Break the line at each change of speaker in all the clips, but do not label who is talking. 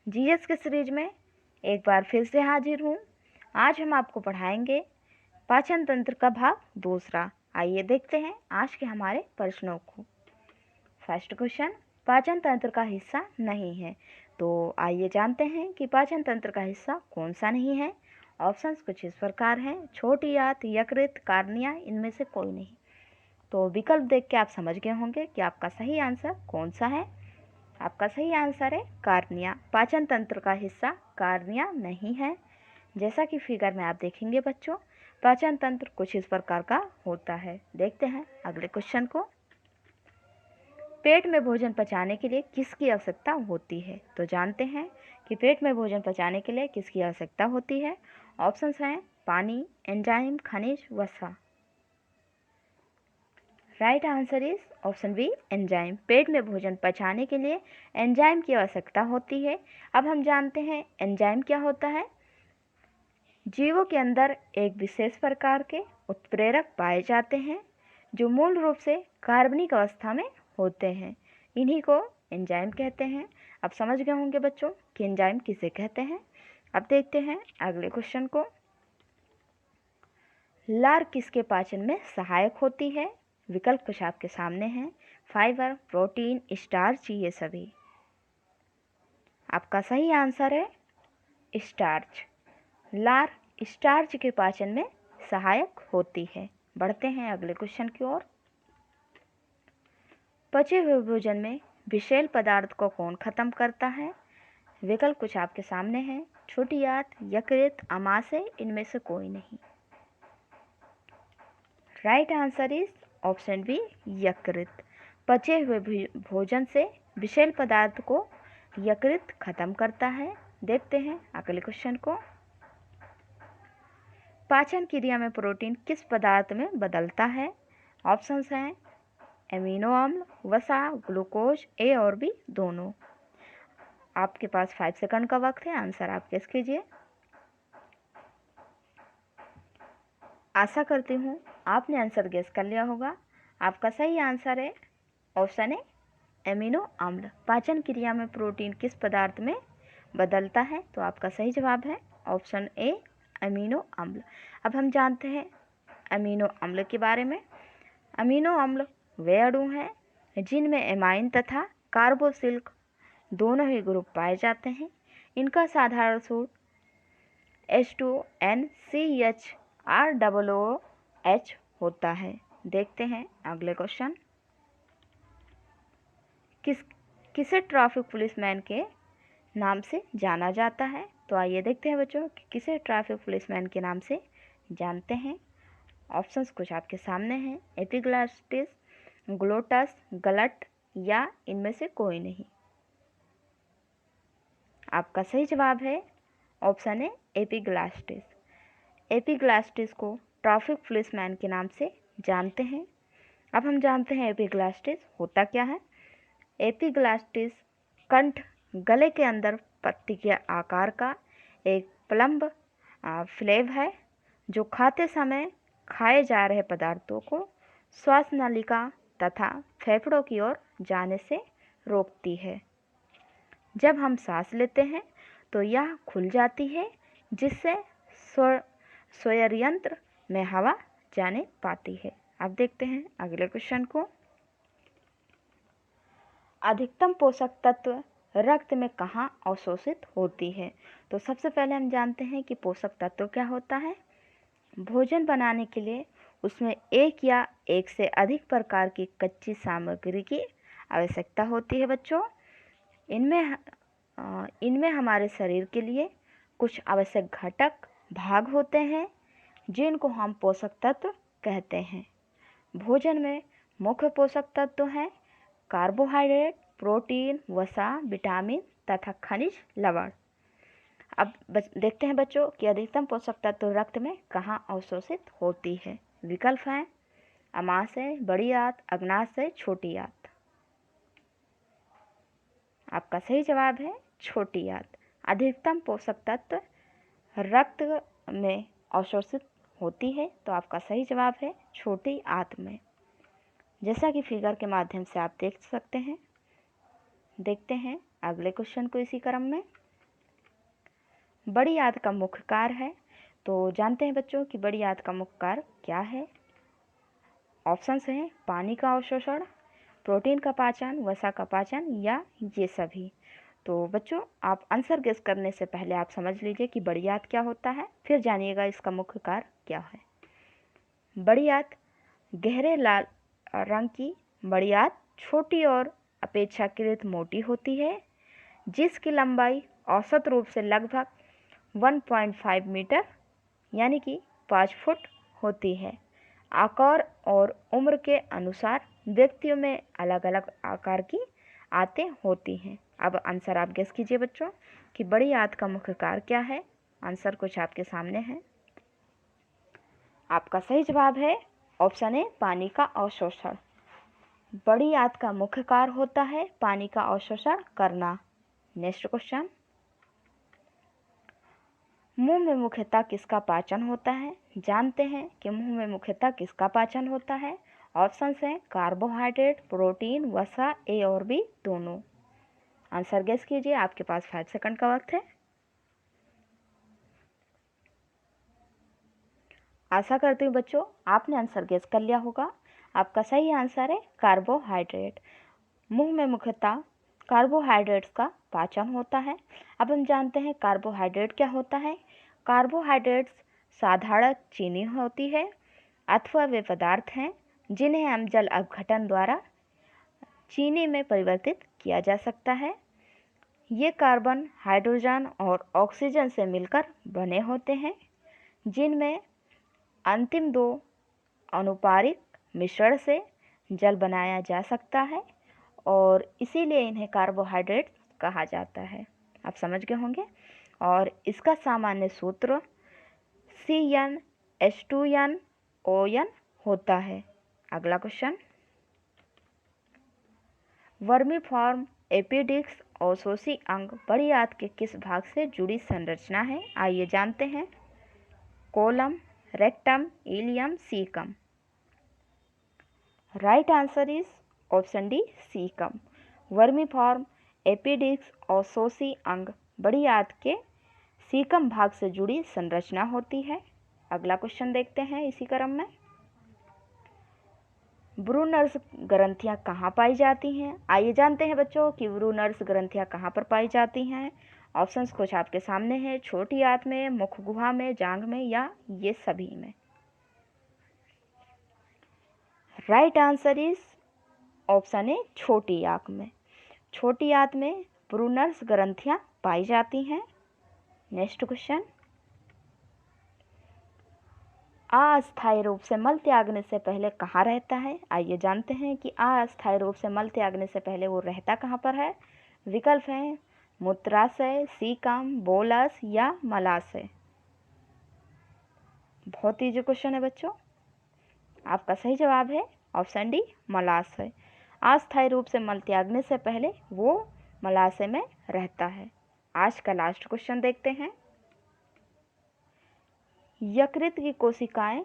GS के series में एक बार फिर से हाजिर हूँ। आज हम आपको पढ़ाएंगे पाचन तंत्र का भाग दूसरा। आइए देखते हैं आज के हमारे प्रश्नों को। फर्स्ट क्वेश्चन, पाचन तंत्र का हिस्सा नहीं है। तो आइए जानते हैं कि पाचन तंत्र का हिस्सा कौन सा नहीं है। ऑप्शंस कुछ इस प्रकार हैं: छोटी आंत, यकृत, कार्निया, इनमें से कोई नहीं। तो विकल्प देख के आप समझ गए होंगे कि आपका सही आंसर कौन सा है। आपका सही आंसर है कार्निया। पाचन तंत्र का हिस्सा कार्निया नहीं है। जैसा कि फिगर में आप देखेंगे बच्चों, पाचन तंत्र कुछ इस प्रकार का होता है। देखते हैं अगले क्वेश्चन को। पेट में भोजन पचाने के लिए किसकी आवश्यकता होती है? तो जानते हैं कि पेट में भोजन पचाने के लिए किसकी आवश्यकता होती है। ऑप्शंस हैं पानी, एंजाइम, खनिज, वसा। Right answer is option B, enzyme. पेट में भोजन पचाने के लिए एंजाइम की आवश्यकता होती है। अब हम जानते हैं एंजाइम क्या होता है। जीवों के अंदर एक विशेष प्रकार के उत्प्रेरक पाए जाते हैं जो मूल रूप से कार्बनिक अवस्था में होते हैं। इन्हीं को एंजाइम कहते हैं। अब समझ गए होंगे बच्चों कि एंजाइम किसे कहते हैं। अब देखते हैं अगले क्वेश्चन को। लार किसके पाचन में सहायक होती है? विकल्प कुछ आपके सामने हैं: फाइबर, प्रोटीन, स्टार्च, ये सभी। आपका सही आंसर है स्टार्च। लार स्टार्च के पाचन में सहायक होती है। बढ़ते हैं अगले क्वेश्चन की ओर। पचे हुए भोजन में विषैल पदार्थ को कौन खत्म करता है? विकल्प कुछ आपके सामने हैं: छोटी आंत, यकृत, आमाशय, इनमें से कोई नहीं। Right answer is option B, यकृत। पचे हुए भोजन से विषैल पदार्थ को यकृत खत्म करता है। देखते हैं अगले क्वेश्चन को। पाचन क्रिया में प्रोटीन किस पदार्थ में बदलता है? ऑप्शंस हैं एमिनो अम्ल, वसा, ग्लूकोज, ए और बी दोनों। आपके पास 5 सेकंड का वक्त है, आंसर आप गेस कीजिए। आशा करती हूँ आपने आंसर गेस कर लिया होगा। आपका सही आंसर है ऑप्शन ए, एमिनो अम्ल। पाचन क्रिया में प्रोटीन किस पदार्थ में बदलता है? तो आपका सही जवाब है ऑप्शन ए, अमीनो अम्ल। अब हम जानते हैं अमीनो अम्ल के बारे में। अमीनो अम्ल वे अणु हैं जिनमें एमाइन तथा कार्बोक्सिल दोनों ही ग्रुप पाए जाते हैं। इनका साधारण सूत्र H2NCHROOH होता है। देखते हैं अगले क्वेश्चन। किसे ट्रैफिक पुलिसमैन के नाम से जाना जाता है? तो आइए देखते हैं बच्चों कि किसे ट्रैफिक पुलिसमैन के नाम से जानते हैं। ऑप्शंस कुछ आपके सामने हैं: एपिग्लास्टिस, ग्लोटस, गलट, या इनमें से कोई नहीं। आपका सही जवाब है ऑप्शन ए, एपिग्लास्टिस। एपिग्लास्टिस को ट्रैफिक पुलिसमैन के नाम से जानते हैं। अब हम जानते हैं एपिग्लास्टिस होता क्या है। एपिग्लास्टिस कंठ, गले के अंदर पत्ती के आकार का एक प्लम्ब फ्लेव है जो खाते समय खाए जा रहे पदार्थों को श्वास नलिका तथा फेफड़ों की ओर जाने से रोकती है। जब हम सांस लेते हैं तो यह खुल जाती है जिससे स्वयर यंत्र में हवा जाने पाती है। अब देखते हैं अगले क्वेश्चन को। अधिकतम पोषक तत्व रक्त में कहाँ अवशोषित होती है? तो सबसे पहले हम जानते हैं कि पोषक तत्व क्या होता है। भोजन बनाने के लिए उसमें एक या एक से अधिक प्रकार की कच्ची सामग्री की आवश्यकता होती है बच्चों। इनमें हमारे शरीर के लिए कुछ आवश्यक घटक भाग होते हैं जिनको हम पोषक तत्व कहते हैं। भोजन में मुख्य पोषक तत्व हैं कार्बोहाइड्रेट, प्रोटीन, वसा, विटामिन तथा खनिज लवण। अब देखते हैं बच्चों कि अधिकतम पोषक तत्व रक्त में कहाँ अवशोषित होती है। विकल्प हैं अमाशय, बड़ी आंत, अग्नाशय, छोटी आंत। आपका सही जवाब है छोटी आंत। अधिकतम पोषक तत्व रक्त में अवशोषित होती है, तो आपका सही जवाब है छोटी आंत में। जैसा कि फिगर के माध्यम से आप देख सकते हैं। देखते हैं अगले क्वेश्चन को इसी क्रम में। बड़ी आंत का मुख्य कार्य है। तो जानते हैं बच्चों कि बड़ी आंत का मुख्य कार्य क्या है। ऑप्शंस हैं पानी का अवशोषण, प्रोटीन का पाचन, वसा का पाचन या ये सभी। तो बच्चों आप आंसर गेस करने से पहले आप समझ लीजिए कि बड़ी आंत क्या होता है, फिर जानिएगा इसका मुख्य कार्य क्या है। बड़ी आंत गहरे लाल रंग की बड़ी आंत छोटी और अपेक्षाकृत मोटी होती है, जिसकी लंबाई औसत रूप से लगभग 1.5 मीटर यानी कि 5 फुट होती है। आकार और उम्र के अनुसार व्यक्तियों में अलग अलग आकार की आंतें होती हैं। अब आंसर आप गेस कीजिए बच्चों कि बड़ी आंत का मुख्य कार्य क्या है। आंसर कुछ आपके सामने है। आपका सही जवाब है ऑप्शन ए पानी का अवशोषण। बड़ी आंत का मुख्य कार्य होता है पानी का अवशोषण करना। नेक्स्ट क्वेश्चन, मुंह में मुख्यतः किसका पाचन होता है। जानते हैं कि मुंह में मुख्यतः किसका पाचन होता है। ऑप्शंस हैं कार्बोहाइड्रेट, प्रोटीन, वसा, ए और बी दोनों। आंसर गेस कीजिए, आपके पास 5 सेकंड का वक्त है। आशा करती हूँ बच्चों आपने आंसर गेस कर लिया होगा। आपका सही आंसर है कार्बोहाइड्रेट। मुंह में मुख्यतः कार्बोहाइड्रेट्स का पाचन होता है। अब हम जानते हैं कार्बोहाइड्रेट क्या होता है। कार्बोहाइड्रेट्स साधारण चीनी होती है अथवा वे पदार्थ हैं जिन्हें हम जल अपघटन द्वारा चीनी में परिवर्तित किया जा सकता है। ये कार्बन, हाइड्रोजन और ऑक्सीजन से मिलकर बने होते हैं, जिनमें अंतिम 2 अनुपारिक मिश्रण से जल बनाया जा सकता है और इसीलिए इन्हें कार्बोहाइड्रेट कहा जाता है। आप समझ गए होंगे। और इसका सामान्य सूत्र CnH2nOn होता है। अगला क्वेश्चन, वर्मीफॉर्म एपिडिक्स और शोषी अंग बड़ी आंत के किस भाग से जुड़ी संरचना है। आइए जानते हैं। Colon, rectum, ileum, caecum. Right answer is option D caecum. Vermiform appendix और शोषी अंग बड़ी आंत के सीकम भाग से जुड़ी संरचना होती है। अगला क्वेश्चन देखते हैं इसी क्रम में। ब्रूनर्स ग्रंथियां कहाँ पाई जाती हैं। आइए जानते हैं बच्चों कि ब्रूनर्स ग्रंथियां कहाँ पर पाई जाती हैं। ऑप्शंस कुछ आपके सामने हैं। छोटी आंत में, मुख गुहा में, जांघ में या ये सभी में। Right answer is option A छोटी आंत में। छोटी आंत में ब्रूनर्स ग्रंथियां पाई जाती हैं। नेक्स्ट क्वेश्चन, अस्थायी रूप से मल त्यागने से पहले कहाँ रहता है। आइए जानते हैं कि अस्थायी रूप से मल त्यागने से पहले वो रहता कहाँ पर है। विकल्प हैं मूत्राशय, सीकम, बोलस या मलाशय। बहुत ईजी क्वेश्चन है बच्चों। आपका सही जवाब है ऑप्शन डी मलाशय। अस्थायी रूप से मल त्यागने से पहले वो मलाशय में रहता है। आज का लास्ट क्वेश्चन देखते हैं। यकृत की कोशिकाएं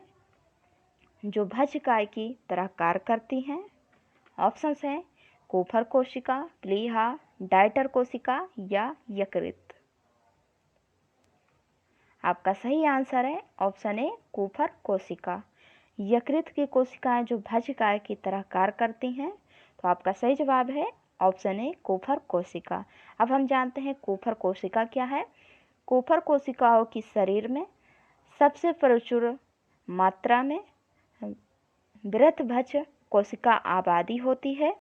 जो भज्यकाय की तरह कार्य करती हैं। ऑप्शंस हैं कोफर कोशिका, प्लीहा, डायटर कोशिका या यकृत। आपका सही आंसर है ऑप्शन ए कोफर कोशिका। यकृत की कोशिकाएं जो भज्यकाय की तरह कार्य करती हैं, तो आपका सही जवाब है ऑप्शन ए कोफर कोशिका। अब हम जानते हैं कोफर कोशिका क्या है। कोफर कोशिकाओं की शरीर में सबसे प्रचुर मात्रा में वृत्तभज्य कोशिका आबादी होती है।